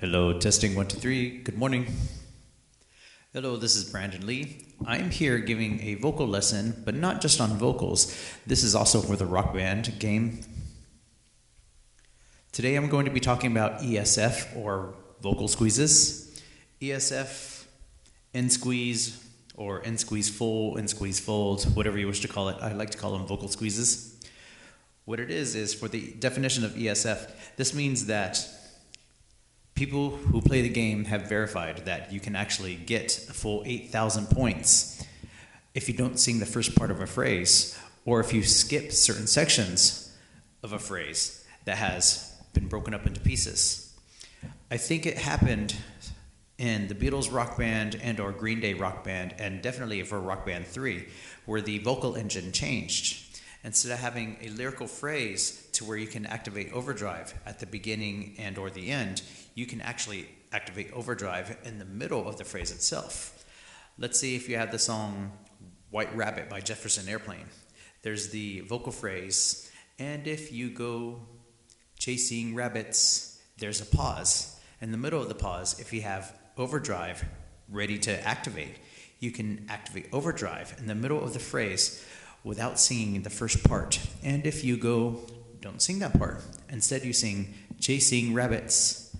Hello, testing 1, 2, 3. Good morning. Hello, this is Brandon Lee. I'm here giving a vocal lesson, but not just on vocals. This is also for the rock band game. Today I'm going to be talking about ESF, or vocal squeezes. ESF, end squeeze, or end squeeze full, end squeeze fold, whatever you wish to call it. I like to call them vocal squeezes. What it is for the definition of ESF, this means that people who play the game have verified that you can actually get a full 8,000 points if you don't sing the first part of a phrase, or if you skip certain sections of a phrase that has been broken up into pieces. I think it happened in the Beatles rock band and or Green Day rock band, and definitely for Rock Band 3, where the vocal engine changed. Instead of having a lyrical phrase to where you can activate overdrive at the beginning and or the end, you can actually activate overdrive in the middle of the phrase itself. Let's see if you have the song White Rabbit by Jefferson Airplane. There's the vocal phrase, and if you go chasing rabbits, there's a pause. In the middle of the pause, if you have overdrive ready to activate, you can activate overdrive in the middle of the phrase without singing the first part. And if you go, don't sing that part. Instead you sing chasing rabbits.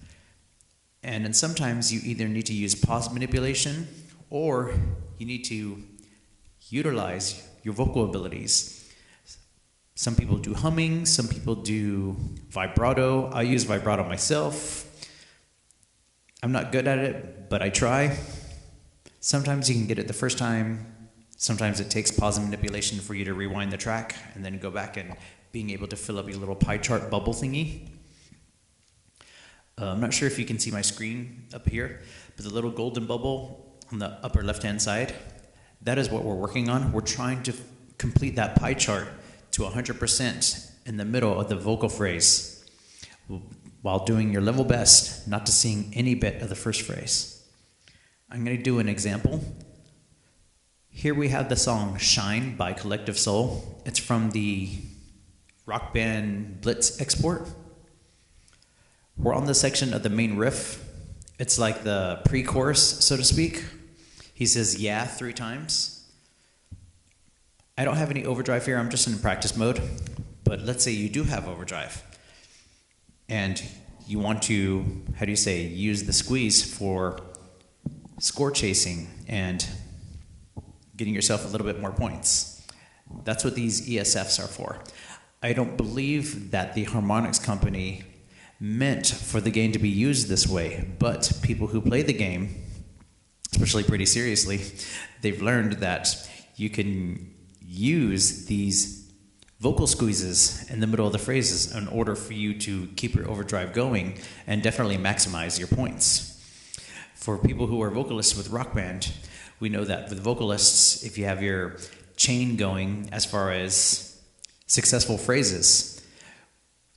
And then sometimes you either need to use pause manipulation or you need to utilize your vocal abilities. Some people do humming, some people do vibrato. I use vibrato myself. I'm not good at it, but I try. Sometimes you can get it the first time. Sometimes it takes pause and manipulation for you to rewind the track and then go back and being able to fill up your little pie chart bubble thingy. I'm not sure if you can see my screen up here, but the little golden bubble on the upper left-hand side, that is what we're working on. We're trying to complete that pie chart to 100% in the middle of the vocal phrase while doing your level best not to sing any bit of the first phrase. I'm going to do an example. Here we have the song Shine by Collective Soul. It's from the Rock Band Blitz export. We're on the section of the main riff. It's like the pre-chorus, so to speak. He says yeah 3 times. I don't have any overdrive here, I'm just in practice mode. But let's say you do have overdrive. And you want to, use the squeeze for score chasing and getting yourself a little bit more points. That's what these ESFs are for. I don't believe that the harmonics company meant for the game to be used this way, but people who play the game, especially pretty seriously, they've learned that you can use these vocal squeezes in the middle of the phrases in order for you to keep your overdrive going and definitely maximize your points. For people who are vocalists with rock band, we know that with vocalists, if you have your chain going as far as successful phrases,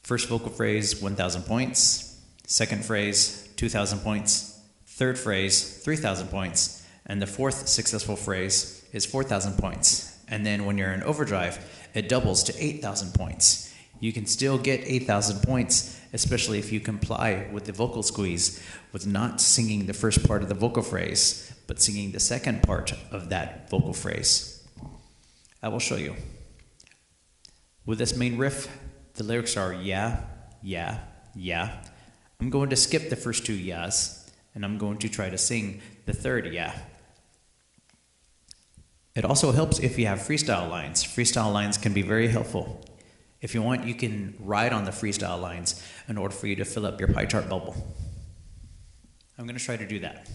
first vocal phrase, 1,000 points, second phrase, 2,000 points, third phrase, 3,000 points, and the fourth successful phrase is 4,000 points. And then when you're in overdrive, it doubles to 8,000 points. You can still get 8,000 points, especially if you comply with the vocal squeeze, with not singing the first part of the vocal phrase, but singing the second part of that vocal phrase. I will show you. With this main riff, the lyrics are yeah, yeah, yeah. I'm going to skip the first 2 yeahs, and I'm going to try to sing the third yeah. It also helps if you have freestyle lines. Freestyle lines can be very helpful. If you want, you can ride on the freestyle lines in order for you to fill up your pie chart bubble. I'm going to try to do that.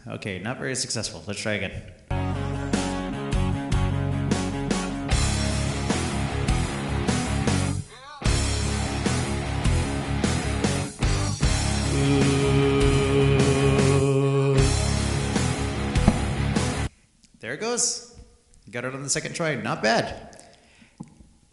Okay, not very successful. Let's try again. There it goes. Got it on the second try. Not bad.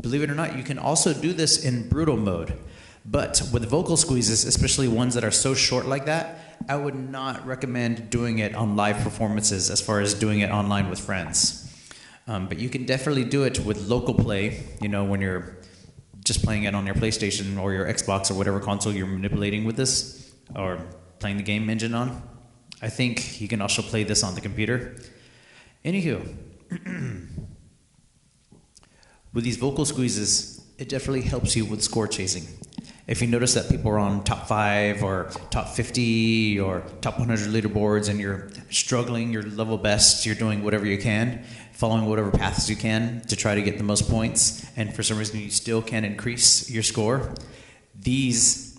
Believe it or not, you can also do this in brutal mode. But with vocal squeezes, especially ones that are so short like that, I would not recommend doing it on live performances as far as doing it online with friends. But you can definitely do it with local play, you know, when you're just playing it on your PlayStation or your Xbox or whatever console you're manipulating with this, or playing the game engine on. I think you can also play this on the computer. Anywho, with these vocal squeezes, it definitely helps you with score chasing. If you notice that people are on top 5 or top 50 or top 100 leaderboards and you're struggling your level best, you're doing whatever you can, following whatever paths you can to try to get the most points, and for some reason you still can't increase your score, these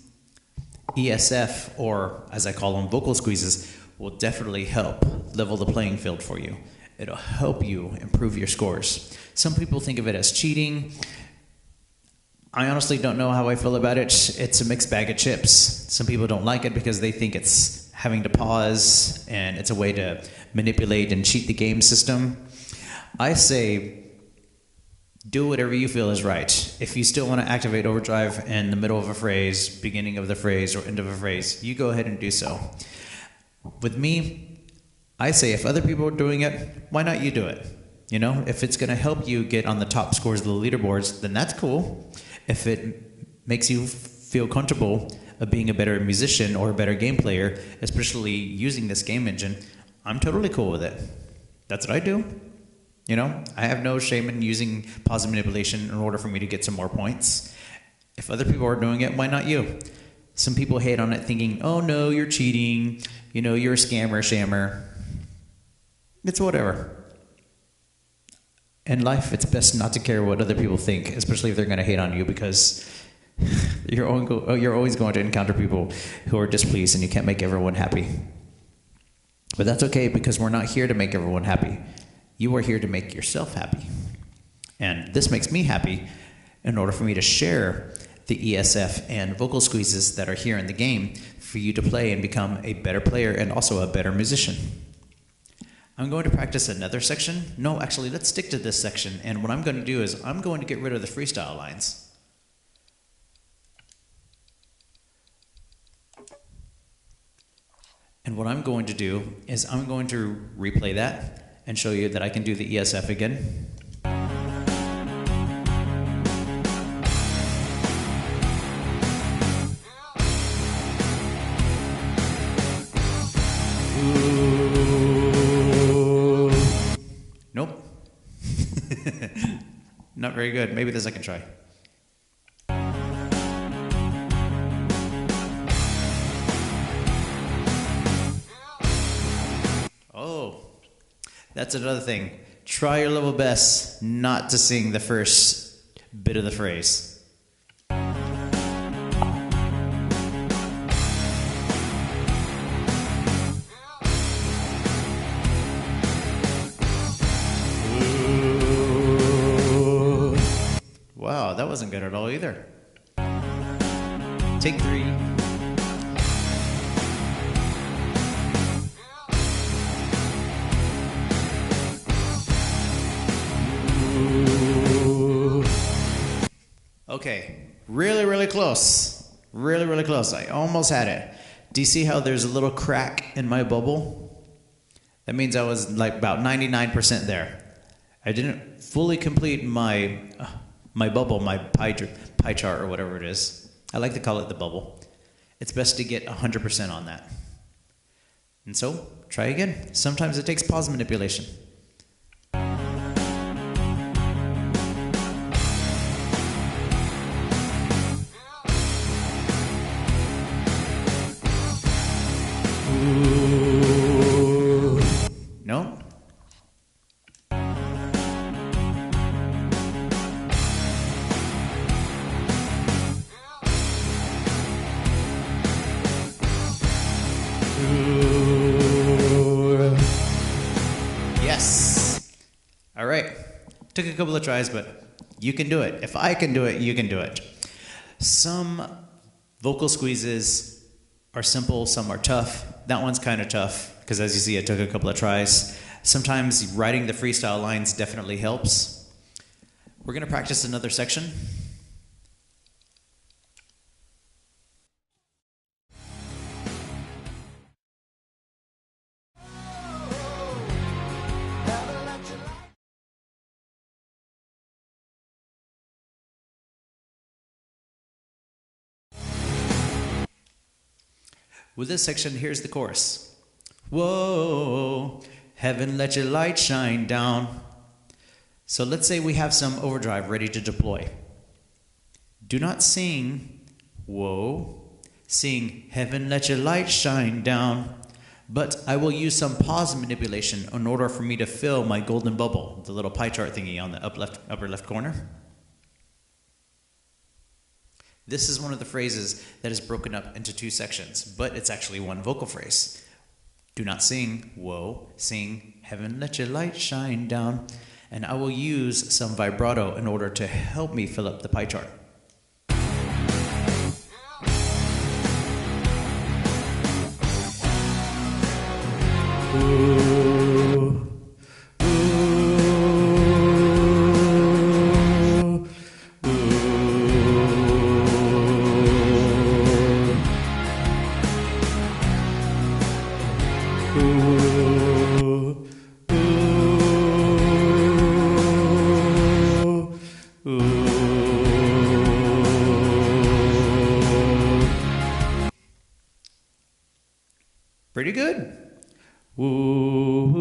ESF, or as I call them, vocal squeezes, will definitely help level the playing field for you. It'll help you improve your scores. Some people think of it as cheating. I honestly don't know how I feel about it. It's a mixed bag of chips. Some people don't like it because they think it's having to pause and it's a way to manipulate and cheat the game system. I say do whatever you feel is right. If you still want to activate overdrive in the middle of a phrase, beginning of the phrase, or end of a phrase, you go ahead and do so. With me, I say if other people are doing it, why not you do it? You know, if it's going to help you get on the top scores of the leaderboards, then that's cool. If it makes you feel comfortable of being a better musician or a better game player, especially using this game engine, I'm totally cool with it. That's what I do. You know, I have no shame in using positive manipulation in order for me to get some more points. If other people are doing it, why not you? Some people hate on it thinking, oh no, you're cheating, you know, you're a scammer, shammer. It's whatever. In life, it's best not to care what other people think, especially if they're going to hate on you, because you're always going to encounter people who are displeased and you can't make everyone happy. But that's okay, because we're not here to make everyone happy. You are here to make yourself happy. And this makes me happy in order for me to share the ESF and vocal squeezes that are here in the game for you to play and become a better player and also a better musician. I'm going to practice another section. No, actually, let's stick to this section. And what I'm going to do is I'm going to get rid of the freestyle lines. And what I'm going to do is I'm going to replay that and show you that I can do the ESF again. Nope. Not very good. Maybe the second try. Oh, that's another thing. Try your level best not to sing the first bit of the phrase. Wow, that wasn't good at all either. Take 3. Okay, really close. Really close. I almost had it. Do you see how there's a little crack in my bubble? That means I was like about 99% there. I didn't fully complete my bubble, my pie chart or whatever it is. I like to call it the bubble. It's best to get 100% on that. And so, try again. Sometimes it takes pause manipulation. No? Yes. All right. Took a couple of tries, but you can do it. If I can do it, you can do it. Some vocal squeezes are simple, some are tough. That one's kind of tough because, as you see, it took a couple of tries. Sometimes writing the freestyle lines definitely helps. We're going to practice another section. With this section, here's the chorus. Whoa, heaven, let your light shine down. So let's say we have some overdrive ready to deploy. Do not sing, whoa. Sing, heaven, let your light shine down. But I will use some pause manipulation in order for me to fill my golden bubble, the little pie chart thingy on the upper left corner. This is one of the phrases that is broken up into two sections, but it's actually one vocal phrase. Do not sing, whoa. Sing, heaven, let your light shine down. And I will use some vibrato in order to help me fill up the pie chart. Ooh, ooh, ooh, pretty good. Ooh.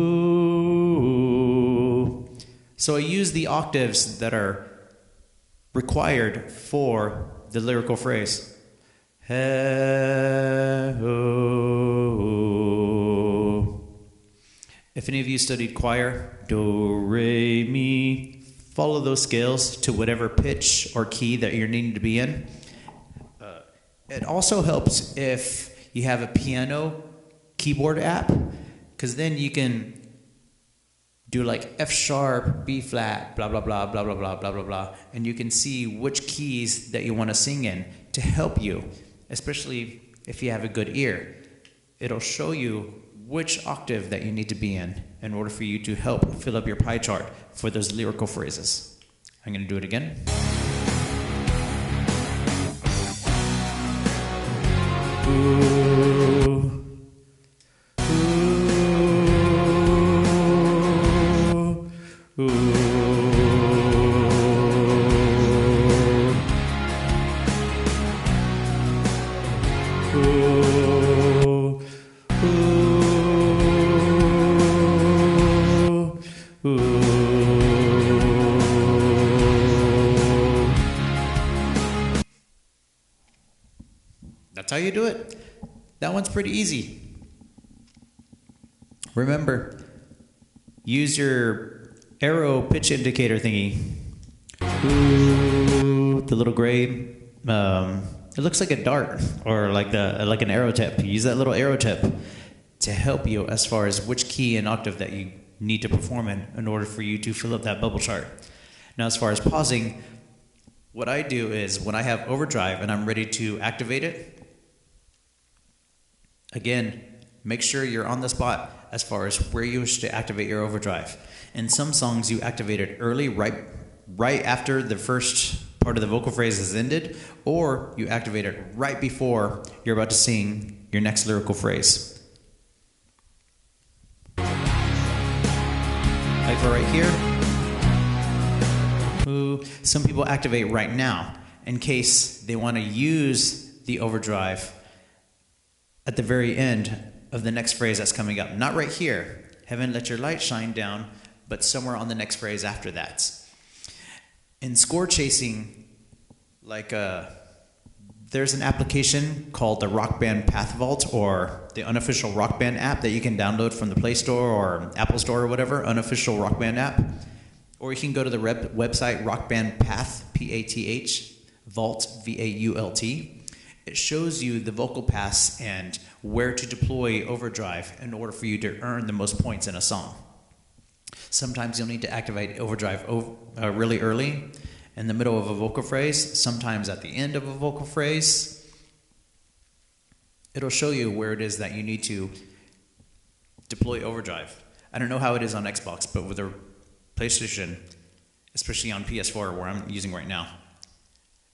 So I use the octaves that are required for the lyrical phrase. If any of you studied choir, do, re, mi, follow those scales to whatever pitch or key that you're needing to be in. It also helps if you have a piano keyboard app, because then you can do like F sharp, B flat, blah, blah, blah, blah, blah, blah, blah, blah, blah, and you can see which keys that you want to sing in to help you, especially if you have a good ear. It'll show you which octave that you need to be in order for you to help fill up your pie chart for those lyrical phrases. I'm going to do it again. Ooh. That's how you do it. That one's pretty easy. Remember, use your arrow pitch indicator thingy. Ooh, the little gray. It looks like a dart or like an arrow tip. Use that little arrow tip to help you as far as which key and octave that you need to perform in order for you to fill up that bubble chart. Now, as far as pausing, what I do is when I have overdrive and I'm ready to activate it, again, make sure you're on the spot as far as where you wish to activate your overdrive. In some songs, you activate it early, right after the first part of the vocal phrase is ended, or you activate it right before you're about to sing your next lyrical phrase. Like for right here, ooh, some people activate right now in case they want to use the overdrive at the very end of the next phrase that's coming up. Not right here, heaven, let your light shine down, but somewhere on the next phrase after that. In score chasing, there's an application called the Rock Band Path Vault, or the unofficial Rock Band app that you can download from the Play Store or Apple Store or whatever, unofficial Rock Band app. Or you can go to the website Rock Band Path, P-A-T-H, Vault, V-A-U-L-T. It shows you the vocal paths and where to deploy overdrive in order for you to earn the most points in a song. Sometimes you'll need to activate overdrive really early in the middle of a vocal phrase, sometimes at the end of a vocal phrase. It'll show you where it is that you need to deploy overdrive. I don't know how it is on Xbox, but with a PlayStation, especially on PS4 where I'm using right now,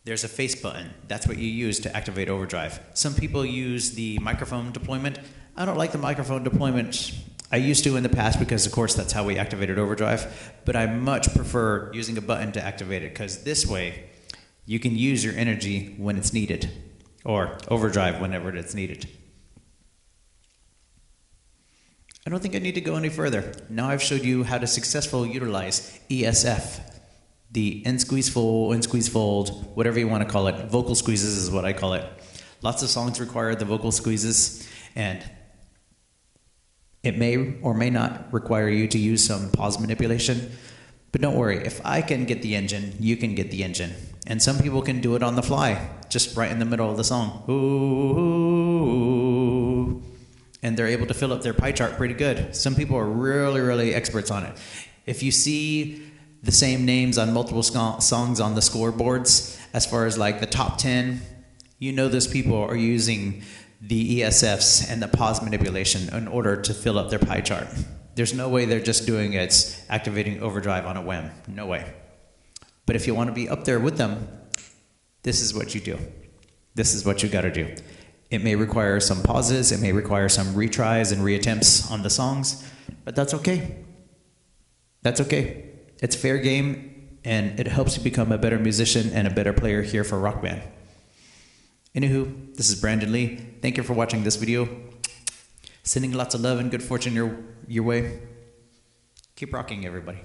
there's a face button. That's what you use to activate overdrive. Some people use the microphone deployment. I don't like the microphone deployment. I used to in the past because, of course, that's how we activated overdrive. But I much prefer using a button to activate it because this way you can use your energy when it's needed, or overdrive whenever it's needed. I don't think I need to go any further. Now I've showed you how to successfully utilize ESF, the end squeeze full, end squeeze fold, whatever you want to call it. Vocal squeezes is what I call it. Lots of songs require the vocal squeezes, and it may or may not require you to use some pause manipulation. But don't worry, if I can get the engine, you can get the engine. And some people can do it on the fly, just right in the middle of the song. Ooh, and they're able to fill up their pie chart pretty good. Some people are really, really experts on it. If you see the same names on multiple songs on the scoreboards, as far as like the top 10, you know those people are using the ESFs and the pause manipulation in order to fill up their pie chart. There's no way they're just doing it, activating overdrive on a whim. No way. But if you want to be up there with them, this is what you do. This is what you got to do. It may require some pauses. It may require some retries and reattempts on the songs, but that's okay. That's okay. It's fair game, and it helps you become a better musician and a better player here for Rock Band. Anywho, this is Brandon Lee. Thank you for watching this video. Sending lots of love and good fortune your way. Keep rocking, everybody.